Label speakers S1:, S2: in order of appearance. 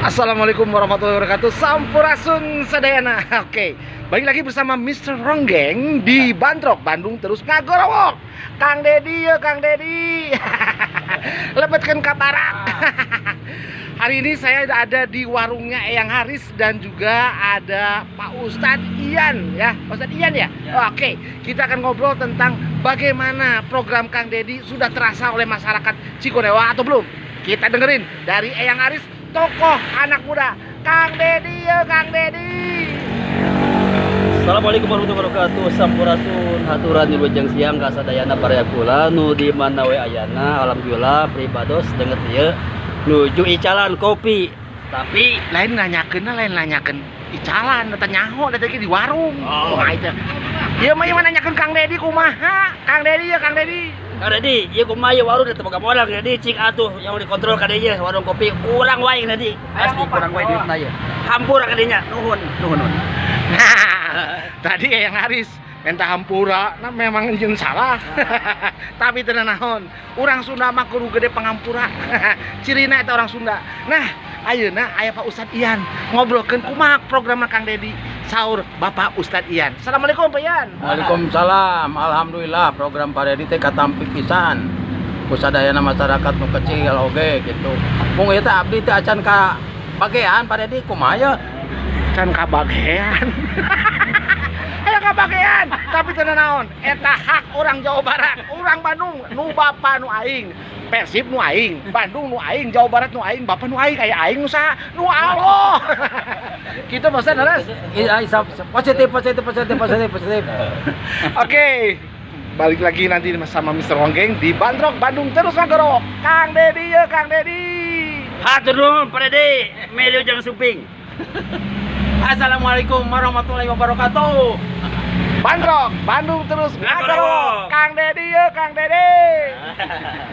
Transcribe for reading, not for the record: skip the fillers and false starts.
S1: Assalamualaikum warahmatullahi wabarakatuh. Sampurasun sadayana. Oke, balik lagi bersama Mr. Ronggeng di Bantrok, Bandung terus ngagorowok. Kang Dedi ya, Kang Dedi. Lebetkeun ka barak. Hari ini saya ada di warungnya Eyang Haris dan juga ada Pak Ustadz Ian ya. Pak Ustadz Ian ya? Oke, kita akan ngobrol tentang bagaimana program Kang Dedi sudah terasa oleh masyarakat Cikonewa atau belum. Kita dengerin dari Eyang Haris, tokoh anak muda. Kang Dedi ya, Kang Dedi.
S2: Assalamualaikum warahmatullahi wabarakatuh. Sampurasun haturan wilujeng siang kasadayana pareakula nu di mana we ayana. Alhamdulillah pribados denget ieu nuju icalan kopi. Tapi
S1: Lain nanyakeun icalan eta nyaho eta di warung.
S2: Oh.
S1: Itu. Ieu mah nanyakeun Kang Dedi kumaha? Kang Dedi ya, Kang Dedi.
S2: Kang Dedi, ieu kumaha ieu warung teu boga modal Kang Dedi, cik atuh yang dikontrol ka dieu warung kopi kurang wae Kang Dedi. Asli kurang wae duitna ieu. Hampura ka dinya. Nuhun.
S1: Nah, tadi Eyang Haris minta hampura, nah memang jeung salah. Tapi teu naon, urang Sunda mah kudu gede pangampura. Cirina eta orang Sunda. Nah, ayeuna aya Pak Ustadz Ian ngobrolkeun kumaha program Kang Dedi. Saur Bapak Ustadz Ian. Assalamualaikum Pak Ian.
S3: Waalaikumsalam. Alhamdulillah program Pak Dedi teh katampi pisan. Kusadayana masyarakat nu kecil oge gitu. Mung ieu teh abdi teh acan ka bagean Pak Dedi kumaha ye?
S1: Can kabagean. Aya kabagean, tapi teu naon, eta hak orang Jawa Barat, orang Bandung, nu bapa nu aing, Persib nu aing, Bandung nu aing, Jawa Barat nu aing, bapa nu aing, aya aing nu saha? Nu Allah. Kitu maksudna Ras.
S3: Iya, positif.
S1: Oke. Balik lagi nanti sama Mr. Ronggeng di Bantrok, Bandung terus ngagorok. Kang Dedi ya, Kang Dedi.
S2: Hatur nuhun Pak Dedi, melujeng suping.
S3: Assalamualaikum warahmatullahi wabarakatuh.
S1: Bantrok, Bandung terus ngagorok. Kang Dedi ya, Kang Dedi.